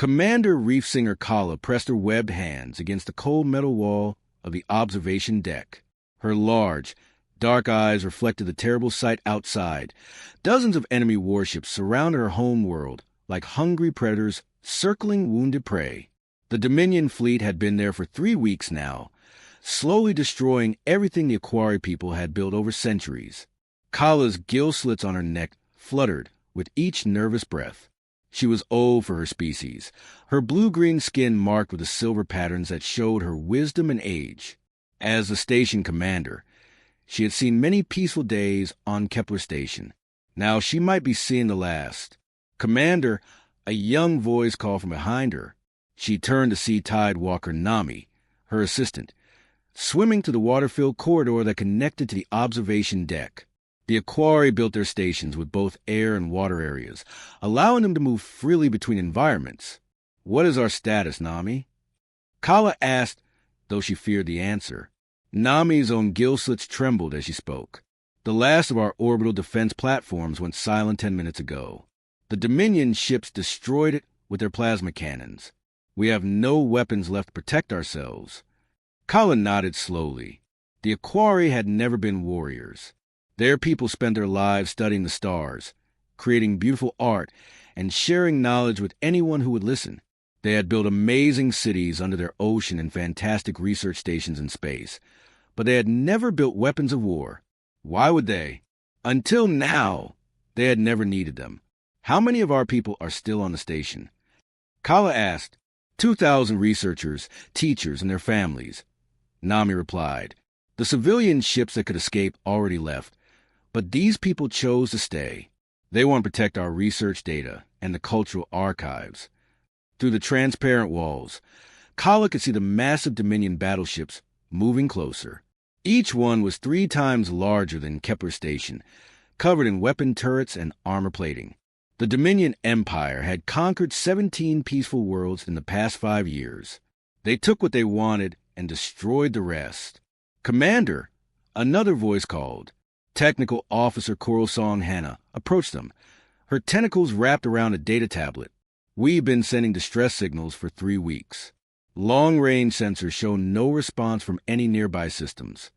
Commander Reef Singer Kala pressed her webbed hands against the cold metal wall of the observation deck. Her large, dark eyes reflected the terrible sight outside. Dozens of enemy warships surrounded her home world like hungry predators circling wounded prey. The Dominion fleet had been there for 3 weeks now, slowly destroying everything the Aquari people had built over centuries. Kala's gill slits on her neck fluttered with each nervous breath. She was old for her species, her blue-green skin marked with the silver patterns that showed her wisdom and age. As the station commander, she had seen many peaceful days on Kepler Station. Now she might be seeing the last. "Commander," a young voice called from behind her. She turned to see Tide Walker Nami, her assistant, swimming to the water-filled corridor that connected to the observation deck. The Aquari built their stations with both air and water areas, allowing them to move freely between environments. "What is our status, Nami?" Kala asked, though she feared the answer. Nami's own gill slits trembled as she spoke. "The last of our orbital defense platforms went silent 10 minutes ago. The Dominion ships destroyed it with their plasma cannons. We have no weapons left to protect ourselves." Kala nodded slowly. The Aquari had never been warriors. Their people spent their lives studying the stars, creating beautiful art, and sharing knowledge with anyone who would listen. They had built amazing cities under their ocean and fantastic research stations in space, but they had never built weapons of war. Why would they? Until now, they had never needed them. "How many of our people are still on the station?" Kala asked. 2,000 researchers, teachers, and their families. Nami replied. "The civilian ships that could escape already left, but these people chose to stay. They want to protect our research data and the cultural archives." Through the transparent walls, Kala could see the massive Dominion battleships moving closer. Each one was 3 times larger than Kepler Station, covered in weapon turrets and armor plating. The Dominion Empire had conquered 17 peaceful worlds in the past 5 years. They took what they wanted and destroyed the rest. "Commander," another voice called. Technical Officer Coral Song Hannah approached them, her tentacles wrapped around a data tablet. "We've been sending distress signals for 3 weeks. Long-range sensors show no response from any nearby systems."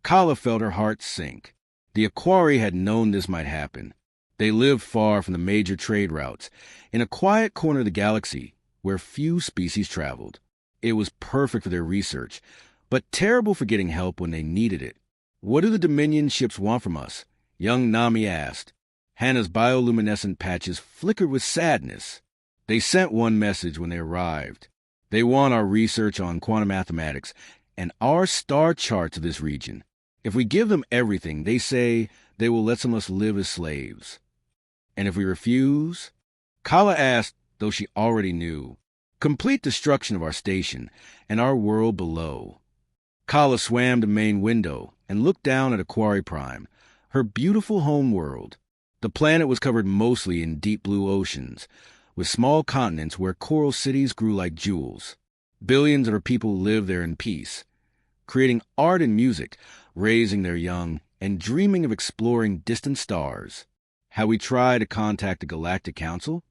Kala felt her heart sink. The Aquari had known this might happen. They lived far from the major trade routes, in a quiet corner of the galaxy where few species traveled. It was perfect for their research, but terrible for getting help when they needed it. "What do the Dominion ships want from us?" young Nami asked. Hannah's bioluminescent patches flickered with sadness. "They sent one message when they arrived. They want our research on quantum mathematics and our star charts of this region. If we give them everything, they say they will let some of us live as slaves." "And if we refuse?" Kala asked, though she already knew. "Complete destruction of our station and our world below." Kala swam to the main window and looked down at Aquari Prime, her beautiful home world. The planet was covered mostly in deep blue oceans, with small continents where coral cities grew like jewels. Billions of her people lived there in peace, creating art and music, raising their young, and dreaming of exploring distant stars. "Have we tried to contact the Galactic Council?"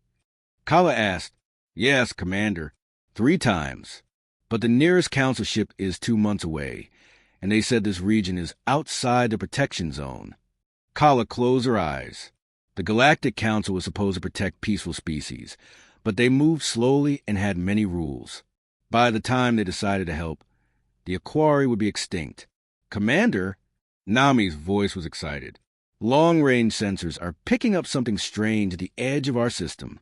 Kala asked. "Yes, Commander, 3 times. But the nearest council ship is 2 months away, and they said this region is outside the protection zone." Kala closed her eyes. The Galactic Council was supposed to protect peaceful species, but they moved slowly and had many rules. By the time they decided to help, the Aquari would be extinct. "Commander?" Nami's voice was excited. "Long-range sensors are picking up something strange at the edge of our system."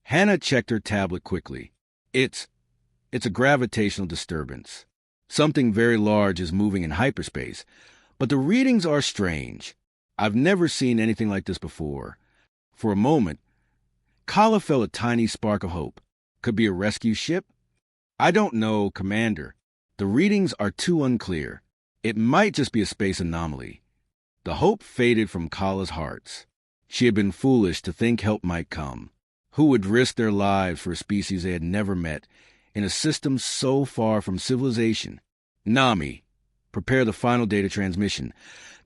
Hannah checked her tablet quickly. It's a gravitational disturbance. Something very large is moving in hyperspace, but the readings are strange. I've never seen anything like this before." For a moment, Kala felt a tiny spark of hope. Could be a rescue ship? "I don't know, Commander. The readings are too unclear. It might just be a space anomaly." The hope faded from Kala's heart. She had been foolish to think help might come. Who would risk their lives for a species they had never met, in a system so far from civilization? "Nami, prepare the final data transmission,"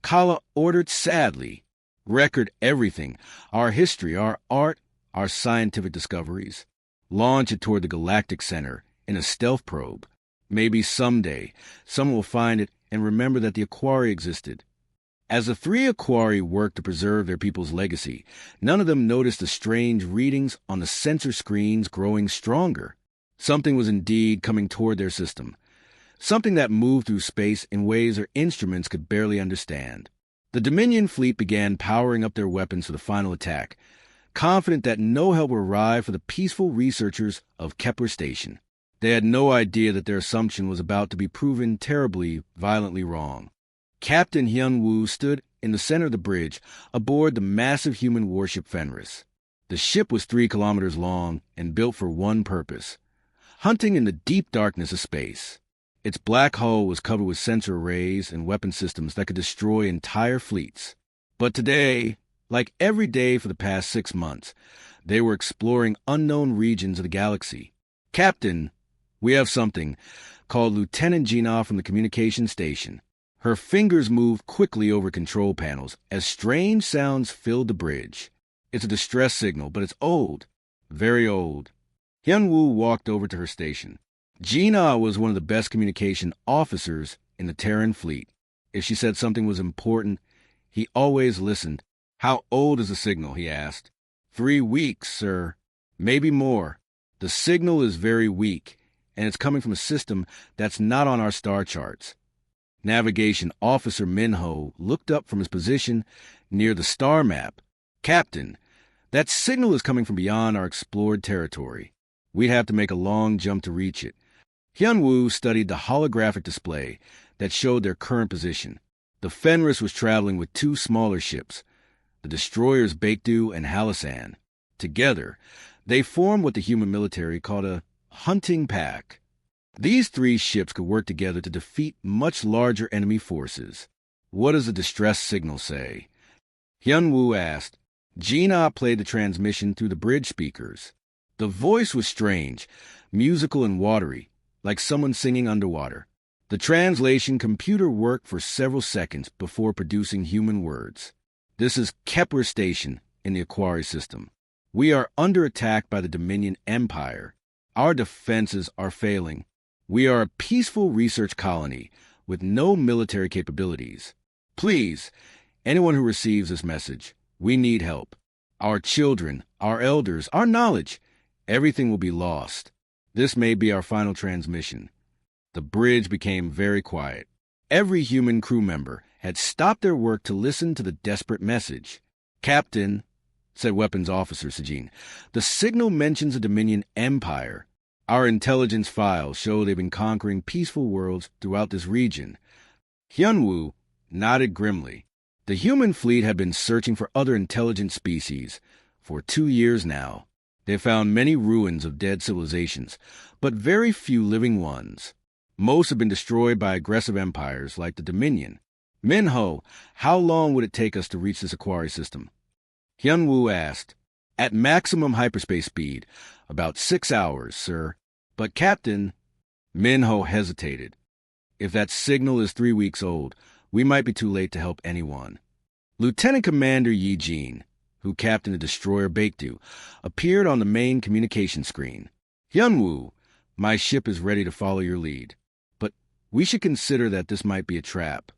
Kala ordered sadly. "Record everything, our history, our art, our scientific discoveries. Launch it toward the Galactic Center in a stealth probe. Maybe someday, someone will find it and remember that the Aquari existed. As the three Aquari worked to preserve their people's legacy, none of them noticed the strange readings on the sensor screens growing stronger. Something was indeed coming toward their system. Something that moved through space in ways their instruments could barely understand. The Dominion fleet began powering up their weapons for the final attack, confident that no help would arrive for the peaceful researchers of Kepler Station. They had no idea that their assumption was about to be proven terribly, violently wrong. Captain Hyun-woo stood in the center of the bridge aboard the massive human warship Fenris. The ship was 3 kilometers long and built for one purpose: hunting in the deep darkness of space. Its black hull was covered with sensor arrays and weapon systems that could destroy entire fleets. But today, like every day for the past 6 months, they were exploring unknown regions of the galaxy. "Captain, we have something," called Lieutenant Gina from the communication station. Her fingers moved quickly over control panels as strange sounds filled the bridge. "It's a distress signal, but it's old. Very old." Hyun-woo walked over to her station. Gina was one of the best communication officers in the Terran fleet. If she said something was important, he always listened. "How old is the signal?" he asked. 3 weeks, sir. Maybe more. The signal is very weak, and it's coming from a system that's not on our star charts." Navigation Officer Minho looked up from his position near the star map. "Captain, that signal is coming from beyond our explored territory. We'd have to make a long jump to reach it." Hyun-woo studied the holographic display that showed their current position. The Fenris was traveling with 2 smaller ships, the destroyers Baekdu and Halasan. Together, they formed what the human military called a hunting pack. These 3 ships could work together to defeat much larger enemy forces. "What does the distress signal say?" Hyun-woo asked. Gina played the transmission through the bridge speakers. The voice was strange, musical and watery, like someone singing underwater. The translation computer worked for several seconds before producing human words. "This is Kepler Station in the Aquari system. We are under attack by the Dominion Empire. Our defenses are failing. We are a peaceful research colony with no military capabilities. Please, anyone who receives this message, we need help. Our children, our elders, our knowledge, everything will be lost. This may be our final transmission." The bridge became very quiet. Every human crew member had stopped their work to listen to the desperate message. "Captain," said Weapons Officer Sejin, "the signal mentions a Dominion Empire. Our intelligence files show they've been conquering peaceful worlds throughout this region." Hyun-woo nodded grimly. The human fleet had been searching for other intelligent species for 2 years now. They found many ruins of dead civilizations, but very few living ones. Most have been destroyed by aggressive empires like the Dominion. "Minho, how long would it take us to reach this Aquari system?" Hyun-woo asked. "At maximum hyperspace speed, about 6 hours, sir." "But Captain—" Minho hesitated. "If that signal is 3 weeks old, we might be too late to help anyone." Lieutenant Commander Yi Jin, who captained the destroyer Baekdu, appeared on the main communication screen. "Hyun-woo, my ship is ready to follow your lead. But we should consider that this might be a trap."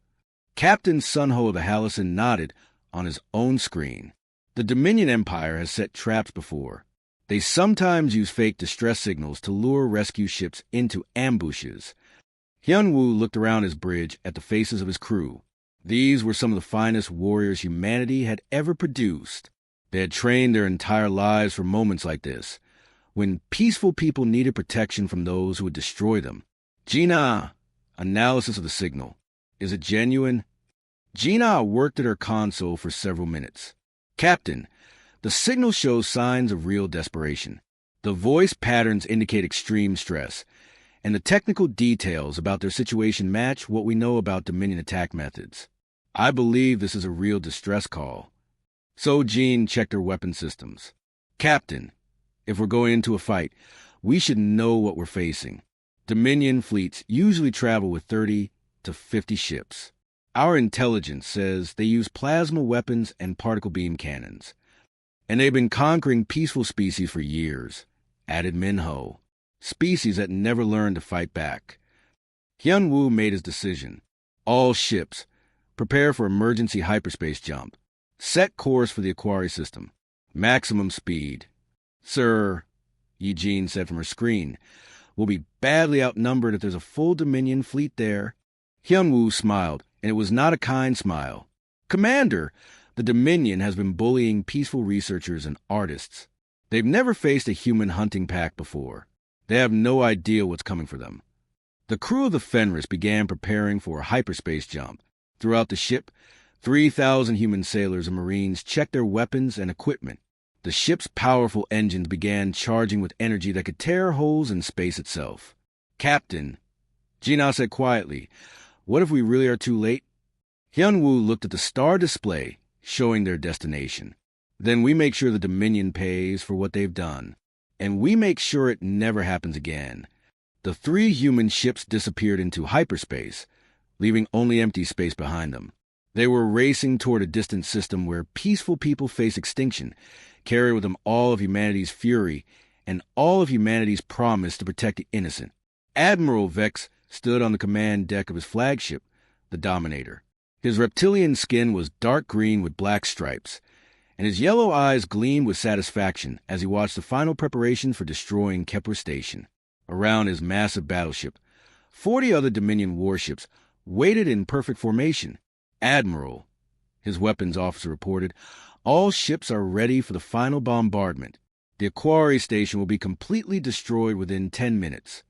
Captain Sunho of the Halasan nodded on his own screen. "The Dominion Empire has set traps before. They sometimes use fake distress signals to lure rescue ships into ambushes." Hyun-woo looked around his bridge at the faces of his crew. These were some of the finest warriors humanity had ever produced. They had trained their entire lives for moments like this, when peaceful people needed protection from those who would destroy them. "Gina, analysis of the signal. Is it genuine?" Gina worked at her console for several minutes. "Captain, the signal shows signs of real desperation. The voice patterns indicate extreme stress, and the technical details about their situation match what we know about Dominion attack methods. I believe this is a real distress call." So Jean checked her weapon systems. "Captain, if we're going into a fight, we should know what we're facing. Dominion fleets usually travel with 30 to 50 ships. Our intelligence says they use plasma weapons and particle beam cannons. And they've been conquering peaceful species for years. added Minho. Species that never learned to fight back. Hyun-woo made his decision. All ships, prepare for emergency hyperspace jump. Set course for the Aquari system. Maximum speed. Sir, Eugene said from her screen, we'll be badly outnumbered if there's a full Dominion fleet there. Hyun-woo smiled, and it was not a kind smile. Commander, the Dominion has been bullying peaceful researchers and artists. They've never faced a human hunting pack before. They have no idea what's coming for them. The crew of the Fenris began preparing for a hyperspace jump. Throughout the ship, 3,000 human sailors and Marines checked their weapons and equipment. The ship's powerful engines began charging with energy that could tear holes in space itself. Captain, Jina said quietly, what if we really are too late? Hyun-woo looked at the star display, showing their destination. Then we make sure the Dominion pays for what they've done. And we make sure it never happens again. The 3 human ships disappeared into hyperspace, leaving only empty space behind them. They were racing toward a distant system where peaceful people face extinction, carry with them all of humanity's fury and all of humanity's promise to protect the innocent. Admiral Vex stood on the command deck of his flagship, the Dominator. His reptilian skin was dark green with black stripes, and his yellow eyes gleamed with satisfaction as he watched the final preparations for destroying Kepler Station. Around his massive battleship, 40 other Dominion warships waited in perfect formation. Admiral, his weapons officer reported, all ships are ready for the final bombardment. The Aquari station will be completely destroyed within 10 minutes.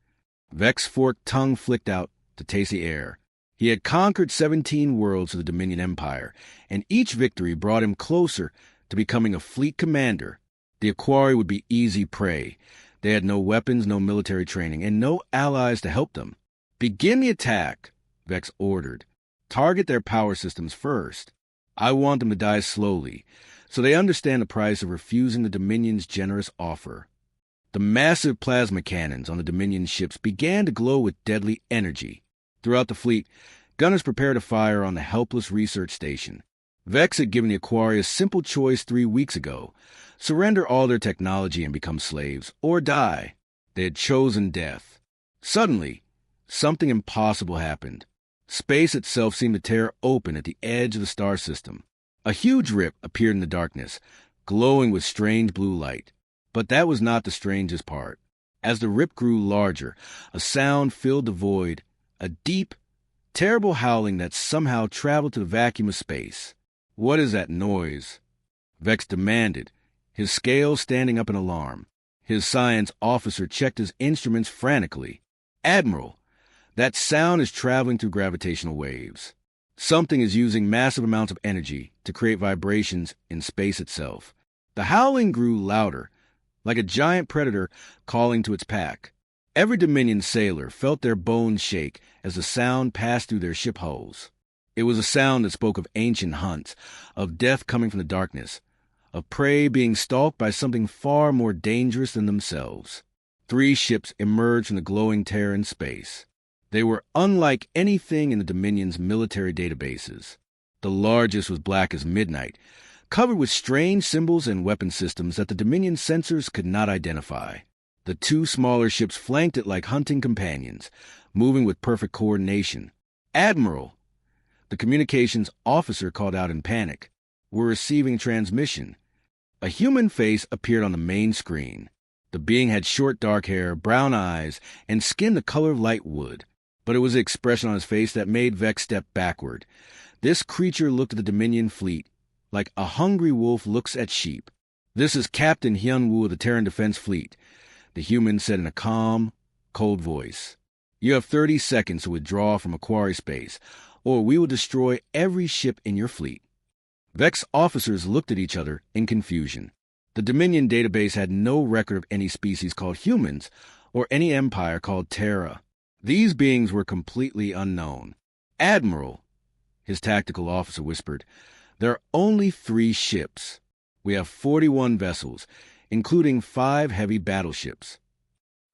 Vex's forked tongue flicked out to taste the air. He had conquered 17 worlds of the Dominion Empire, and each victory brought him closer to becoming a fleet commander. The Aquari would be easy prey. They had no weapons, no military training, and no allies to help them. Begin the attack, Vex ordered. Target their power systems first. I want them to die slowly, so they understand the price of refusing the Dominion's generous offer. The massive plasma cannons on the Dominion ships began to glow with deadly energy. Throughout the fleet, gunners prepared to fire on the helpless research station. Vex had given the Aquari a simple choice 3 weeks ago: surrender all their technology and become slaves, or die. They had chosen death. Suddenly, something impossible happened. Space itself seemed to tear open at the edge of the star system. A huge rip appeared in the darkness, glowing with strange blue light. But that was not the strangest part. As the rip grew larger, a sound filled the void, a deep, terrible howling that somehow traveled to the vacuum of space. What is that noise? Vex demanded, his scales standing up in alarm. His science officer checked his instruments frantically. Admiral, that sound is traveling through gravitational waves. Something is using massive amounts of energy to create vibrations in space itself. The howling grew louder, like a giant predator calling to its pack. Every Dominion sailor felt their bones shake as the sound passed through their ship hulls. It was a sound that spoke of ancient hunts, of death coming from the darkness, of prey being stalked by something far more dangerous than themselves. 3 ships emerged from the glowing tear in space. They were unlike anything in the Dominion's military databases. The largest was black as midnight, covered with strange symbols and weapon systems that the Dominion sensors could not identify. The 2 smaller ships flanked it like hunting companions, moving with perfect coordination. Admiral, the communications officer called out in panic. We're receiving transmission. A human face appeared on the main screen. The being had short dark hair, brown eyes, and skin the color of light wood. But it was the expression on his face that made Vex step backward. This creature looked at the Dominion fleet like a hungry wolf looks at sheep. This is Captain Hyun-woo of the Terran Defense Fleet, the human said in a calm, cold voice. You have 30 seconds to withdraw from Aquari space, or we will destroy every ship in your fleet. Vex officers looked at each other in confusion. The Dominion database had no record of any species called humans or any empire called Terra. These beings were completely unknown. Admiral, his tactical officer whispered, there are only 3 ships. We have 41 vessels, including 5 heavy battleships.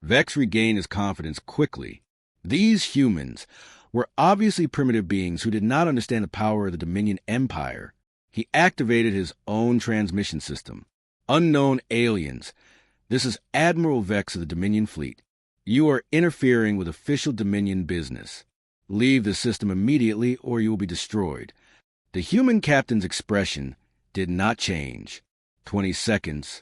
Vex regained his confidence quickly. These humans were obviously primitive beings who did not understand the power of the Dominion Empire. He activated his own transmission system. Unknown aliens, This is Admiral Vex of the Dominion Fleet. You are interfering with official Dominion business. Leave the system immediately or you will be destroyed. The human captain's expression did not change. 20 seconds.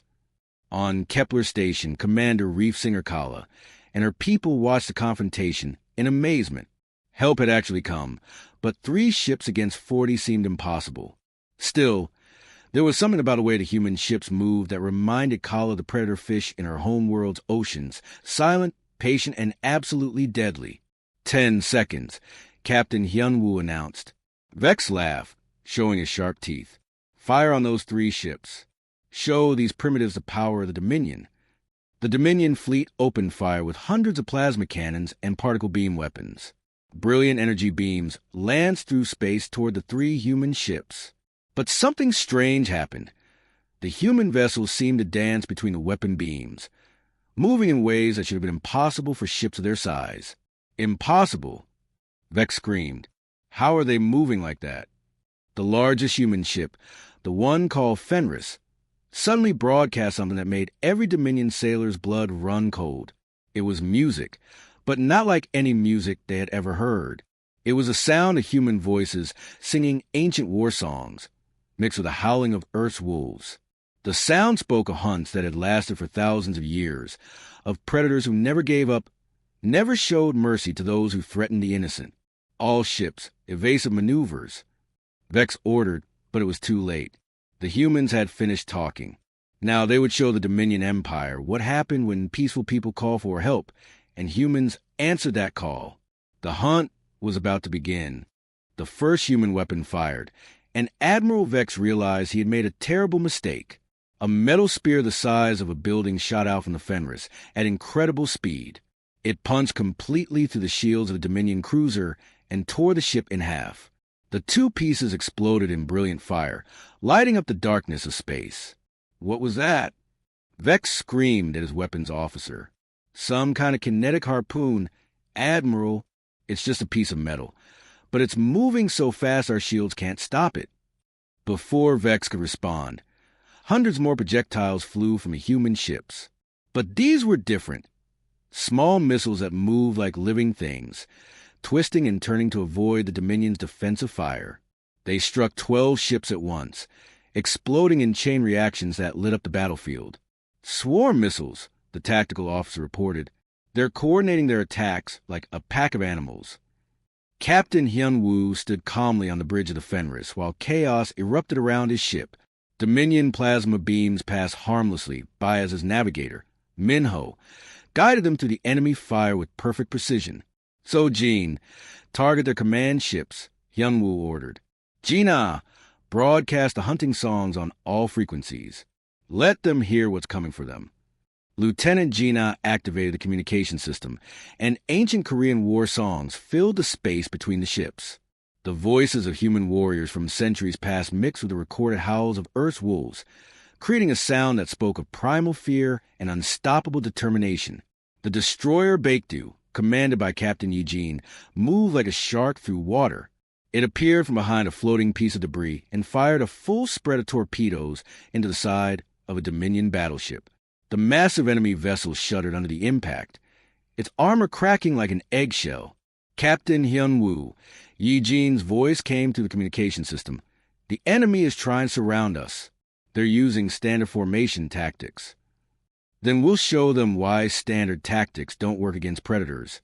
On Kepler Station, Commander Reef Singer Kala and her people watched the confrontation in amazement. Help had actually come, but 3 ships against 40 seemed impossible. Still, there was something about the way the human ships moved that reminded Kala of the predator fish in her homeworld's oceans, silent, patient, and absolutely deadly. 10 seconds. Captain Hyunwoo announced. Vex laughed, showing his sharp teeth. Fire on those 3 ships. Show these primitives the power of the Dominion. The Dominion fleet opened fire with hundreds of plasma cannons and particle beam weapons. Brilliant energy beams lanced through space toward the 3 human ships. But something strange happened. The human vessels seemed to dance between the weapon beams, moving in ways that should have been impossible for ships of their size. Impossible! Vex screamed. How are they moving like that? The largest human ship, the one called Fenris, suddenly broadcast something that made every Dominion sailor's blood run cold. It was music, but not like any music they had ever heard. It was a sound of human voices singing ancient war songs, mixed with the howling of Earth's wolves. The sound spoke of hunts that had lasted for thousands of years, of predators who never gave up, never showed mercy to those who threatened the innocent. All ships, evasive maneuvers. Vex ordered, but it was too late. The humans had finished talking. Now they would show the Dominion Empire what happened when peaceful people call for help, and humans answered that call. The hunt was about to begin. The first human weapon fired, and Admiral Vex realized he had made a terrible mistake. A metal spear the size of a building shot out from the Fenris at incredible speed. It punched completely through the shields of the Dominion cruiser and tore the ship in half. The 2 pieces exploded in brilliant fire, lighting up the darkness of space. What was that? Vex screamed at his weapons officer. Some kind of kinetic harpoon. Admiral, it's just a piece of metal. But it's moving so fast our shields can't stop it. Before Vex could respond, hundreds more projectiles flew from the human ships. But these were different. Small missiles that moved like living things, twisting and turning to avoid the Dominion's defensive fire. They struck 12 ships at once, exploding in chain reactions that lit up the battlefield. Swarm missiles, the tactical officer reported. They're coordinating their attacks like a pack of animals. Captain Hyunwoo stood calmly on the bridge of the Fenris while chaos erupted around his ship. Dominion plasma beams passed harmlessly by as his navigator, Minho, guided them through the enemy fire with perfect precision. So, Jean, target their command ships, Hyunwoo ordered. Gina, broadcast the hunting songs on all frequencies. Let them hear what's coming for them. Lieutenant Gina activated the communication system, and ancient Korean war songs filled the space between the ships. The voices of human warriors from centuries past mixed with the recorded howls of Earth's wolves, creating a sound that spoke of primal fear and unstoppable determination. The destroyer Baekdu, commanded by Captain Eugene, moved like a shark through water. It appeared from behind a floating piece of debris and fired a full spread of torpedoes into the side of a Dominion battleship. The massive enemy vessel shuddered under the impact, its armor cracking like an eggshell. Captain Hyunwoo, Eugene's voice came through the communication system. The enemy is trying to surround us. They're using standard formation tactics. Then we'll show them why standard tactics don't work against predators.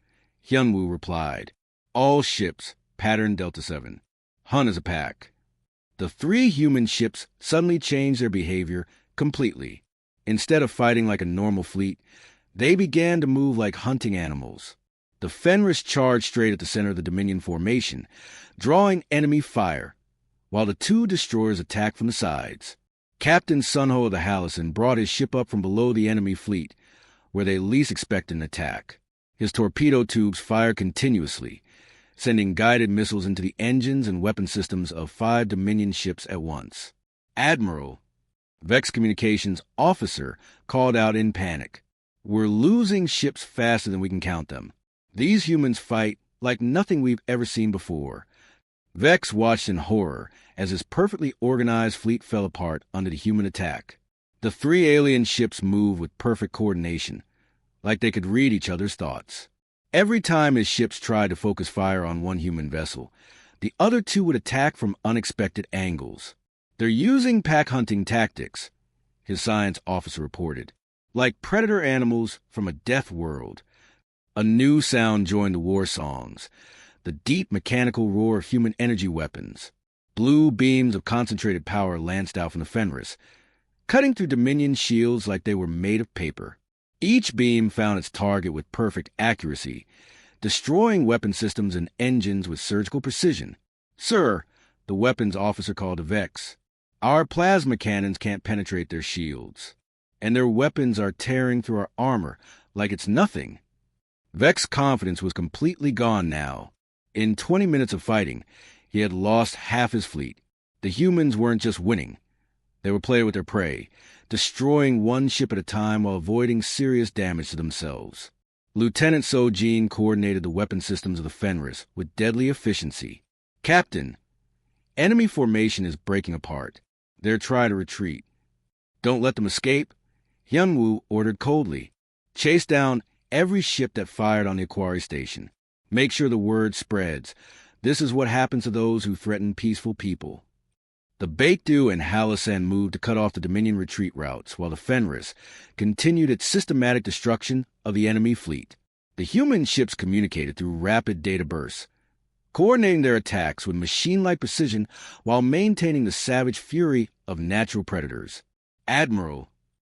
Hyunwoo replied. All ships, pattern Delta 7. Hunt as a pack. The 3 human ships suddenly changed their behavior completely. Instead of fighting like a normal fleet, they began to move like hunting animals. The Fenris charged straight at the center of the Dominion formation, drawing enemy fire, while the 2 destroyers attacked from the sides. Captain Sunho of the Hallison brought his ship up from below the enemy fleet, where they least expected an attack. His torpedo tubes fired continuously, sending guided missiles into the engines and weapon systems of 5 Dominion ships at once. Admiral, Vex Communications officer, called out in panic. We're losing ships faster than we can count them. These humans fight like nothing we've ever seen before. Vex watched in horror as his perfectly organized fleet fell apart under the human attack. The three alien ships moved with perfect coordination, like they could read each other's thoughts. Every time his ships tried to focus fire on one human vessel, the other two would attack from unexpected angles. "They're using pack-hunting tactics," his science officer reported. "Like predator animals from a death world." A new sound joined the war songs, the deep mechanical roar of human energy weapons. Blue beams of concentrated power lanced out from the Fenris, cutting through Dominion shields like they were made of paper. Each beam found its target with perfect accuracy, destroying weapon systems and engines with surgical precision. "Sir," the weapons officer called to Vex, "our plasma cannons can't penetrate their shields, and their weapons are tearing through our armor like it's nothing." Vex's confidence was completely gone now. In 20 minutes of fighting, he had lost half his fleet. The humans weren't just winning. They were playing with their prey, destroying one ship at a time while avoiding serious damage to themselves. Lieutenant Sojin coordinated the weapon systems of the Fenris with deadly efficiency. "Captain, enemy formation is breaking apart. They're trying to retreat." "Don't let them escape," Hyunwoo ordered coldly. "Chase down every ship that fired on the Aquari station. Make sure the word spreads. This is what happens to those who threaten peaceful people." The Baekdu and Halasan moved to cut off the Dominion retreat routes, while the Fenris continued its systematic destruction of the enemy fleet. The human ships communicated through rapid data bursts, coordinating their attacks with machine-like precision while maintaining the savage fury of natural predators. "Admiral,"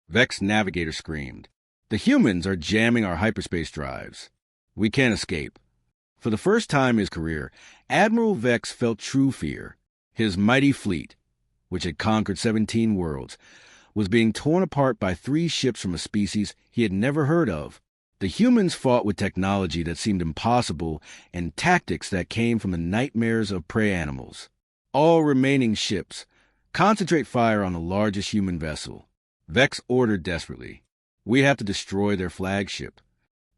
Vex Navigator screamed, "the humans are jamming our hyperspace drives. We can't escape." For the first time in his career, Admiral Vex felt true fear. His mighty fleet, which had conquered 17 worlds, was being torn apart by 3 ships from a species he had never heard of. The humans fought with technology that seemed impossible and tactics that came from the nightmares of prey animals. "All remaining ships, concentrate fire on the largest human vessel," Vex ordered desperately. "We have to destroy their flagship."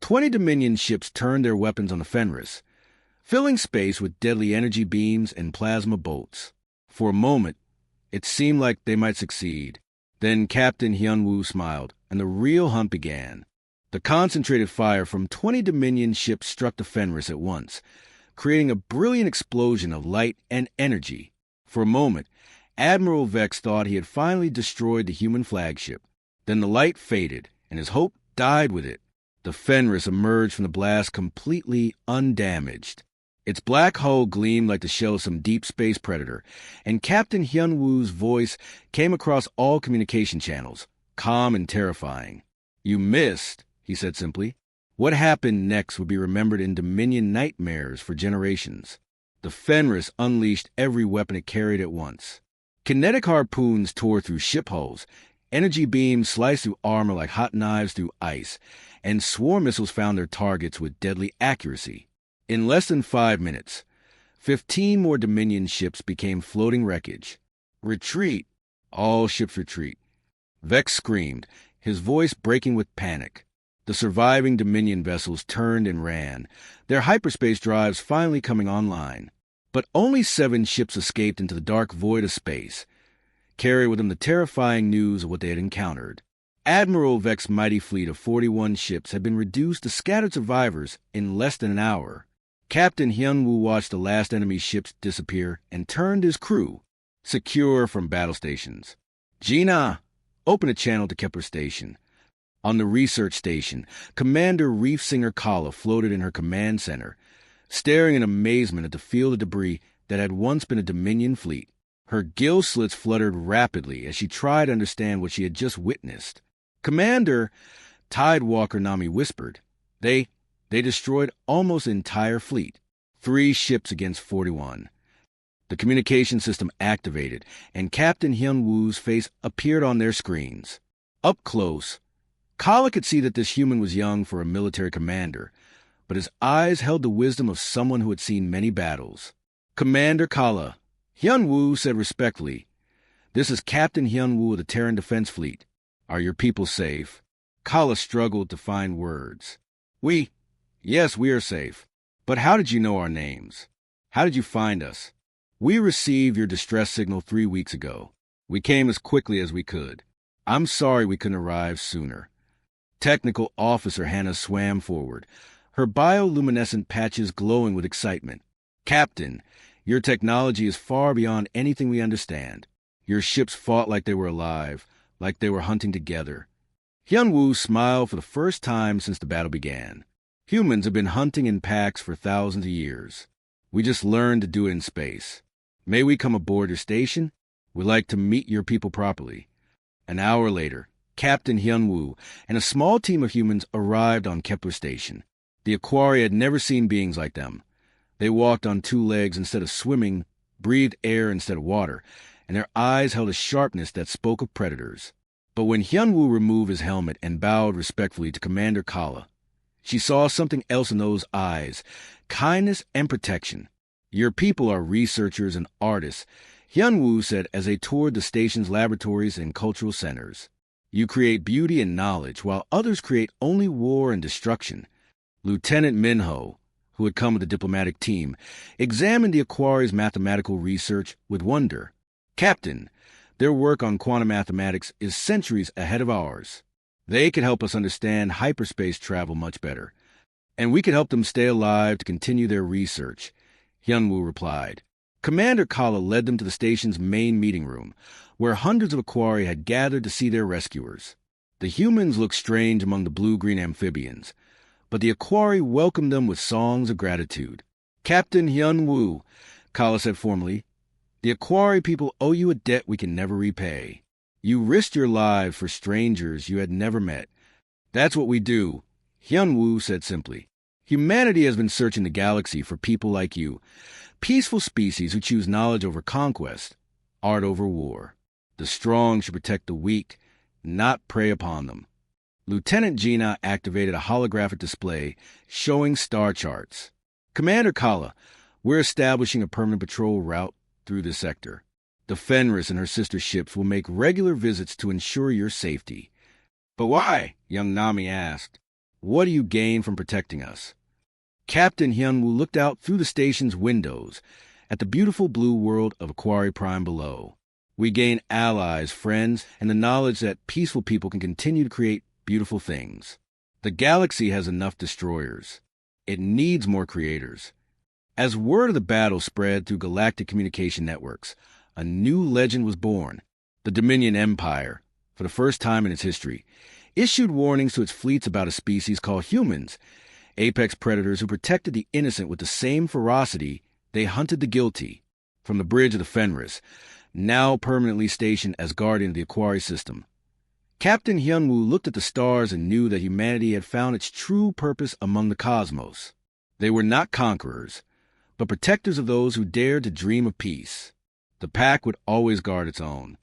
20 Dominion ships turned their weapons on the Fenris, filling space with deadly energy beams and plasma bolts. For a moment, it seemed like they might succeed. Then Captain Hyunwoo smiled, and the real hunt began. The concentrated fire from 20 Dominion ships struck the Fenris at once, creating a brilliant explosion of light and energy. For a moment, Admiral Vex thought he had finally destroyed the human flagship. Then the light faded, and his hope died with it. The Fenris emerged from the blast completely undamaged. Its black hull gleamed like the shell of some deep space predator, and Captain Hyunwoo's voice came across all communication channels, calm and terrifying. "You missed," he said simply. What happened next would be remembered in Dominion nightmares for generations. The Fenris unleashed every weapon it carried at once. Kinetic harpoons tore through ship hulls, energy beams sliced through armor like hot knives through ice, and swarm missiles found their targets with deadly accuracy. In less than 5 minutes, 15 more Dominion ships became floating wreckage. "Retreat! All ships retreat!" Vex screamed, his voice breaking with panic. The surviving Dominion vessels turned and ran, their hyperspace drives finally coming online. But only 7 ships escaped into the dark void of space, carrying with them the terrifying news of what they had encountered. Admiral Vex's mighty fleet of 41 ships had been reduced to scattered survivors in less than an hour. Captain Hyunwoo watched the last enemy ships disappear and turned his crew, secure from battle stations. "Gina, open a channel to Kepler Station." On the research station, Commander Reef Singer Kala floated in her command center, staring in amazement at the field of debris that had once been a Dominion fleet. Her gill slits fluttered rapidly as she tried to understand what she had just witnessed. "Commander," Tidewalker Nami whispered, They destroyed almost the entire fleet. 3 ships against 41. The communication system activated, and Captain Hyunwoo's face appeared on their screens. Up close, Kala could see that this human was young for a military commander, but his eyes held the wisdom of someone who had seen many battles. "Commander Kala," Hyunwoo said respectfully, "this is Captain Hyunwoo of the Terran Defense Fleet. Are your people safe?" Kala struggled to find words. Yes, we are safe. But how did you know our names? How did you find us?" "We received your distress signal 3 weeks ago. We came as quickly as we could." I'm sorry we couldn't arrive sooner. Technical Officer Hannah swam forward, her bioluminescent patches glowing with excitement. Captain, your technology is far beyond anything we understand. Your ships fought like they were alive, like they were hunting together. Hyun-woo smiled for the first time since the battle began. Humans have been hunting in packs for thousands of years. We just learned to do it in space. May we come aboard your station? We'd like to meet your people properly. An hour later, Captain Hyun-woo and a small team of humans arrived on Kepler Station. The Aquari had never seen beings like them. They walked on two legs instead of swimming, breathed air instead of water, and their eyes held a sharpness that spoke of predators. But when Hyun-woo removed his helmet and bowed respectfully to Commander Kala, she saw something else in those eyes, kindness and protection. Your people are researchers and artists, Hyun-woo said as they toured the station's laboratories and cultural centers. You create beauty and knowledge, while others create only war and destruction. Lieutenant Minho, who had come with the diplomatic team, examined the Aquari's mathematical research with wonder. Captain, their work on quantum mathematics is centuries ahead of ours. They could help us understand hyperspace travel much better, and we could help them stay alive to continue their research, Hyun-woo replied. Commander Kala led them to the station's main meeting room, where hundreds of Aquari had gathered to see their rescuers. The humans looked strange among the blue-green amphibians, but the Aquari welcomed them with songs of gratitude. Captain Hyun-woo, Kala said formally, the Aquari people owe you a debt we can never repay. You risked your lives for strangers you had never met. That's what we do, Hyun-woo said simply. Humanity has been searching the galaxy for people like you, peaceful species who choose knowledge over conquest, art over war. The strong should protect the weak, not prey upon them. Lieutenant Gina activated a holographic display showing star charts. Commander Kala, we're establishing a permanent patrol route through this sector. The Fenris and her sister ships will make regular visits to ensure your safety. But why? Young Nami asked. What do you gain from protecting us? Captain Hyun-woo looked out through the station's windows at the beautiful blue world of Aquari Prime below. We gain allies, friends, and the knowledge that peaceful people can continue to create beautiful things. The galaxy has enough destroyers. It needs more creators. As word of the battle spread through galactic communication networks, a new legend was born. The Dominion Empire, for the first time in its history, issued warnings to its fleets about a species called humans, apex predators who protected the innocent with the same ferocity they hunted the guilty. From the bridge of the Fenris, now permanently stationed as guardian of the Aquari system, Captain Hyun-woo looked at the stars and knew that humanity had found its true purpose among the cosmos. They were not conquerors, but protectors of those who dared to dream of peace. The pack would always guard its own.